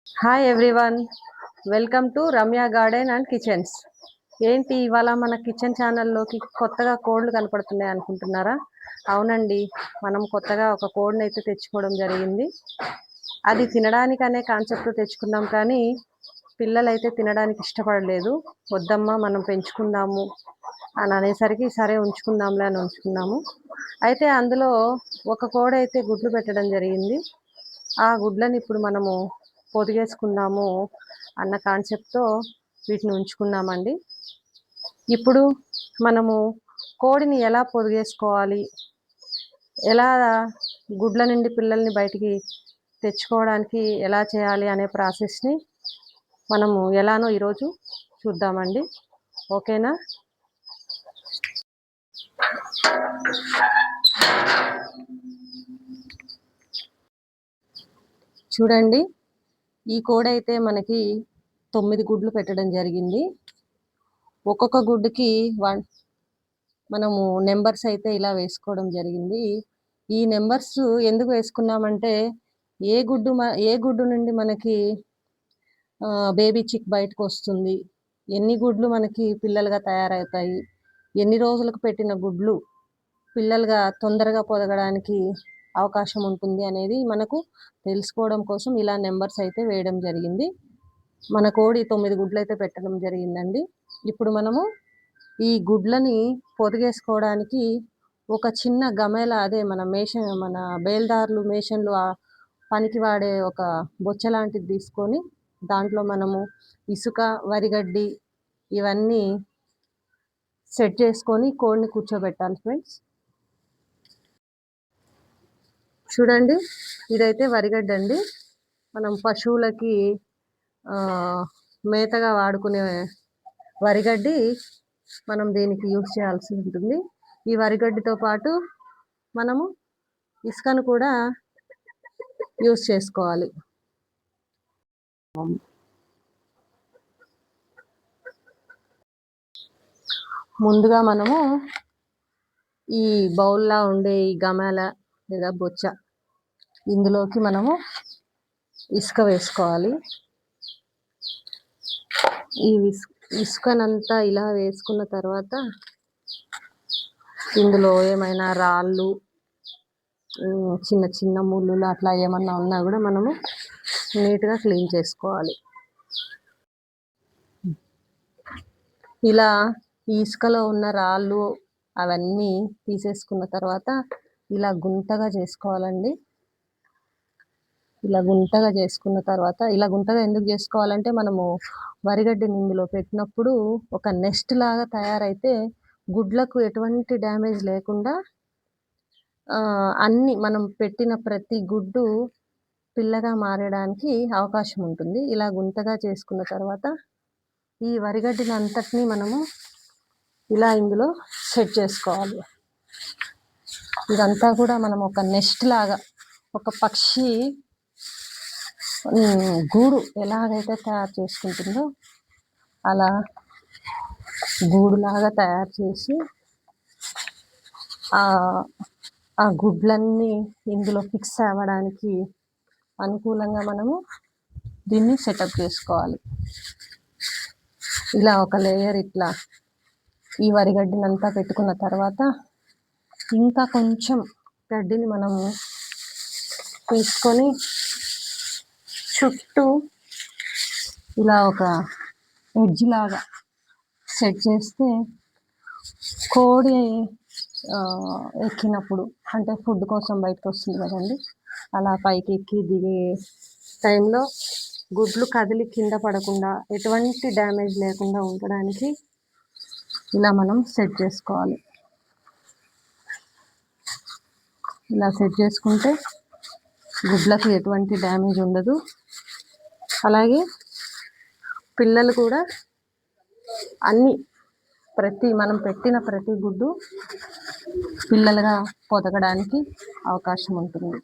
Hi everyone, welcome to Ramya garden and kitchens. ఏంటి ఇవాళ మన కిచెన్ ఛానల్లోకి కొత్తగా కోడ్లు కనపడుతున్నాయి అనుకుంటున్నారా? అవునండి, మనం కొత్తగా ఒక కోడ్ని అయితే తెచ్చుకోవడం జరిగింది. అది తినడానికి అనే కాన్సెప్ట్ తెచ్చుకున్నాం, కానీ పిల్లలు అయితే తినడానికి ఇష్టపడలేదు. వద్దమ్మా మనం పెంచుకుందాము అని అనేసరికి సరే ఉంచుకుందాంలే అని ఉంచుకున్నాము. అయితే అందులో ఒక కోడి అయితే గుడ్లు పెట్టడం జరిగింది. ఆ గుడ్లని ఇప్పుడు మనము పొదిగేసుకుందాము అన్న కాన్సెప్ట్తో వీటిని ఉంచుకున్నామండి. ఇప్పుడు మనము కోడిని ఎలా పొదిగేసుకోవాలి, ఎలా గుడ్ల నుండి పిల్లల్ని బయటికి తెచ్చుకోవడానికి ఎలా చేయాలి అనే ప్రాసెస్ని మనము ఎలానో ఈరోజు చూద్దామండి. ఓకేనా? చూడండి, ఈ కోడి అయితే మనకి 9 గుడ్లు పెట్టడం జరిగింది. ఒక్కొక్క గుడ్డుకి మనము నెంబర్స్ అయితే ఇలా వేసుకోవడం జరిగింది. ఈ నెంబర్స్ ఎందుకు వేసుకున్నామంటే ఏ గుడ్డు నుండి మనకి బేబీ చిక్ బయటకు వస్తుంది, ఎన్ని గుడ్లు మనకి పిల్లలుగా తయారవుతాయి, ఎన్ని రోజులకు పెట్టిన గుడ్లు పిల్లలుగా తొందరగా పొదగడానికి అవకాశం ఉంటుంది అనేది మనకు తెలుసుకోవడం కోసం ఇలా నెంబర్స్ అయితే వేయడం జరిగింది. మన కోడి 9 గుడ్లు అయితే పెట్టడం జరిగిందండి. ఇప్పుడు మనము ఈ గుడ్లని పొదిగేసుకోవడానికి ఒక చిన్న గమేల, అదే మన బేల్దారులు మేషన్లు పనికి వాడే ఒక బొచ్చ లాంటిది తీసుకొని దాంట్లో మనము ఇసుక, వరిగడ్డి ఇవన్నీ సెట్ చేసుకొని కోడిని కూర్చోబెట్టాలి ఫ్రెండ్స్. చూడండి, ఇదైతే వరిగడ్డి అండి. మనం పశువులకి మేతగా వాడుకునే వరిగడ్డి మనం దీనికి యూజ్ చేయాల్సి ఉంటుంది. ఈ వరిగడ్డితో పాటు మనము ఇసుకను కూడా యూజ్ చేసుకోవాలి. ముందుగా మనము ఈ బౌల్లా ఉండే ఈ గమాల లేదా బొచ్చ, ఇందులోకి మనము ఇసుక వేసుకోవాలి. ఈ ఇసుకనంతా ఇలా వేసుకున్న తర్వాత ఇందులో ఏమైనా రాళ్ళు, చిన్న చిన్న ముళ్ళులు అట్లా ఏమన్నా ఉన్నా కూడా మనము నీట్గా క్లీన్ చేసుకోవాలి. ఇలా ఈ ఇసుకలో ఉన్న రాళ్ళు అవన్నీ తీసేసుకున్న తర్వాత ఇలా గుంటగా చేసుకోవాలండి. ఇలా గుంటగా చేసుకున్న తర్వాత, ఇలా గుంటగా ఎందుకు చేసుకోవాలంటే మనము వరిగడ్డిని ఇందులో పెట్టినప్పుడు ఒక నెస్ట్ లాగా తయారైతే గుడ్లకు ఎటువంటి డ్యామేజ్ లేకుండా అన్ని మనం పెట్టిన ప్రతి గుడ్డు పిల్లగా మారడానికి అవకాశం ఉంటుంది. ఇలా గుంటగా చేసుకున్న తర్వాత ఈ వరిగడ్డిని అంతటినీ మనము ఇలా ఇందులో సెట్ చేసుకోవాలి. ఇదంతా కూడా మనం ఒక నెస్ట్ లాగా, ఒక పక్షి గూడు ఎలాగైతే తయారు చేసుకుంటుందో అలా గూడులాగా తయారు చేసి ఆ గుడ్లన్నీ ఇందులో ఫిక్స్ అవ్వడానికి అనుకూలంగా మనము దీన్ని సెటప్ చేసుకోవాలి. ఇలా ఒక లేయర్ ఇట్లా ఈ వరిగడ్డిని అంతా పెట్టుకున్న తర్వాత ఇంకా కొంచెం గడ్డిని మనము తీసుకొని చుట్టూ ఇలా ఒక ఎడ్జ్ లాగా సెట్ చేస్తే కోడి ఎక్కినప్పుడు, అంటే ఫుడ్ కోసం బయటకు వస్తుంది కదండి, అలా పైకి ఎక్కి దిగే టైంలో గుడ్లు కదిలి కింద పడకుండా ఎటువంటి డ్యామేజ్ లేకుండా ఉండడానికి ఇలా మనం సెట్ చేసుకోవాలి. ఇలా సెట్ చేసుకుంటే గుడ్లకు ఎటువంటి డ్యామేజ్ ఉండదు. అలాగే పిల్లలు కూడా మనం పెట్టిన ప్రతి గుడ్డు పిల్లలుగా పొదగడానికి అవకాశం ఉంటుంది.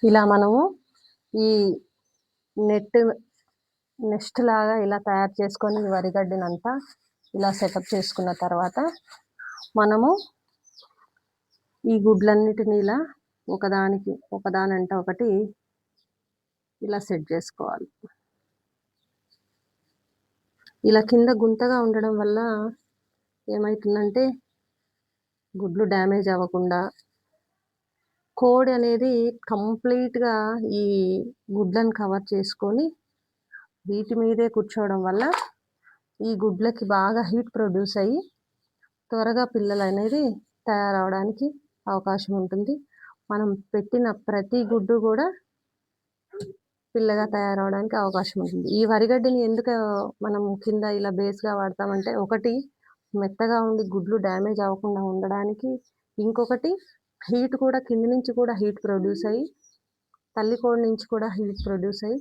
ఇలా మనము ఈ నెస్ట్ లాగా ఇలా తయారు చేసుకొని వరిగడ్డినంతా ఇలా సెటప్ చేసుకున్న తర్వాత మనము ఈ గుడ్లన్నిటిని ఇలా ఒకదానంటే ఒకటి ఇలా సెట్ చేసుకోవాలి. ఇలా కింద గుంతగా ఉండడం వల్ల ఏమవుతుందంటే గుడ్లు డ్యామేజ్ అవ్వకుండా కోడి అనేది కంప్లీట్గా ఈ గుడ్లను కవర్ చేసుకొని వీటి మీదే కూర్చోవడం వల్ల ఈ గుడ్లకి బాగా హీట్ ప్రొడ్యూస్ అయ్యి త్వరగా పిల్లలు అనేది తయారవడానికి అవకాశం ఉంటుంది. మనం పెట్టిన ప్రతి గుడ్డు కూడా పిల్లగా తయారవడానికి అవకాశం ఉంటుంది. ఈ వరిగడ్డిని ఎందుకు మనం కింద ఇలా బేస్గా వాడతామంటే, ఒకటి మెత్తగా ఉండి గుడ్లు డ్యామేజ్ అవ్వకుండా ఉండడానికి, ఇంకొకటి హీట్ కూడా కింది నుంచి కూడా హీట్ ప్రొడ్యూస్ అయ్యి తల్లి కోడి నుంచి కూడా హీట్ ప్రొడ్యూస్ అయ్యి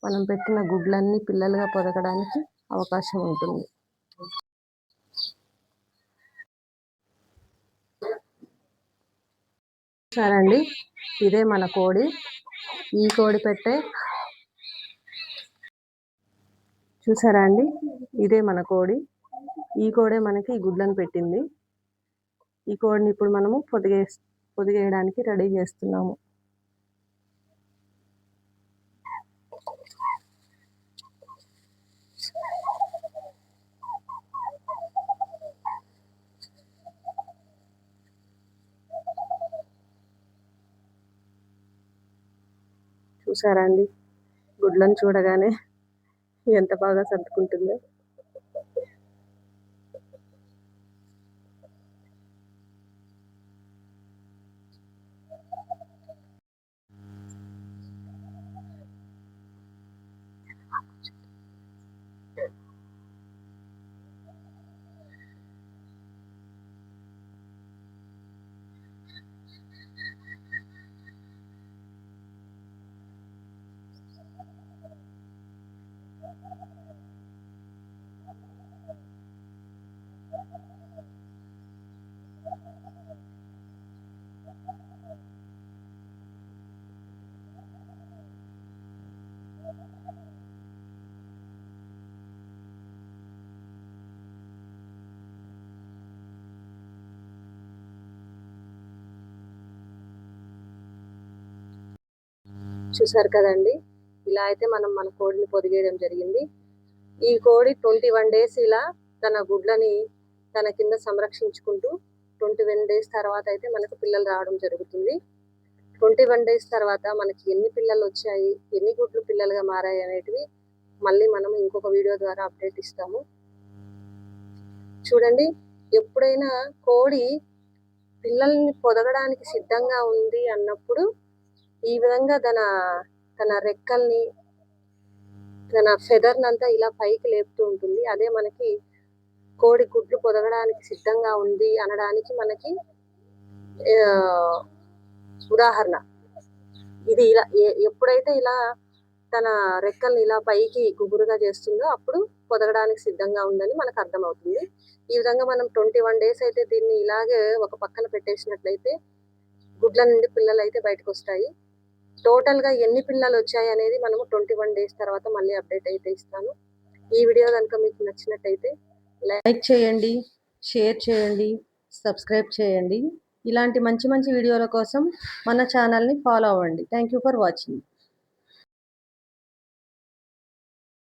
మనం పెట్టిన గుడ్లన్నీ పిల్లలుగా పొదగడానికి అవకాశం ఉంటుంది. సరే అండి, ఇదే మన కోడి. ఈ కోడి పెట్టే చూసారా అండి, ఇదే మన కోడి. ఈ కోడే మనకి ఈ గుడ్లను పెట్టింది. ఈ కోడిని ఇప్పుడు మనము పొదిగేయడానికి రెడీ చేస్తున్నాము. చూసారా అండి, గుడ్లను చూడగానే ఎంత బాగా సర్దుకుంటుందో. చూసారు కదండి, ఇలా అయితే మనం మన కోడిని పొదిగేయడం జరిగింది. ఈ కోడి 21 డేస్ ఇలా తన గుడ్లని తన కింద సంరక్షించుకుంటూ 21 డేస్ తర్వాత అయితే మనకు పిల్లలు రావడం జరుగుతుంది. 21 డేస్ తర్వాత మనకి ఎన్ని పిల్లలు వచ్చాయి, ఎన్ని గుడ్లు పిల్లలుగా మారాయి అనేటివి మళ్ళీ మనం ఇంకొక వీడియో ద్వారా అప్డేట్ ఇస్తాము. చూడండి, ఎప్పుడైనా కోడి పిల్లల్ని పొదగడానికి సిద్ధంగా ఉంది అన్నప్పుడు ఈ విధంగా తన రెక్కల్ని, తన ఫెదర్ని అంతా ఇలా పైకి లేపుతూ ఉంటుంది. అదే మనకి కోడి గుడ్లు పొదగడానికి సిద్ధంగా ఉంది అనడానికి మనకి ఉదాహరణ. ఇది ఇలా ఎప్పుడైతే ఇలా తన రెక్కల్ని ఇలా పైకి గుబురుగా చేస్తుందో అప్పుడు పొదగడానికి సిద్ధంగా ఉందని మనకు అర్థమవుతుంది. ఈ విధంగా మనం 21 డేస్ అయితే దీన్ని ఇలాగే ఒక పక్కన పెట్టేసినట్లయితే గుడ్ల నుండి పిల్లలు అయితే బయటకు వస్తాయి. టోటల్గా ఎన్ని పిల్లలు వచ్చాయి అనేది మనము 21 డేస్ తర్వాత మళ్ళీ అప్డేట్ అయితే ఇస్తాను. ఈ వీడియో కనుక మీకు నచ్చినట్టయితే లైక్ చేయండి, షేర్ చేయండి, సబ్స్క్రైబ్ చేయండి. ఇలాంటి మంచి మంచి వీడియోల కోసం మన ఛానల్ని ఫాలో అవ్వండి. Thank you for watching.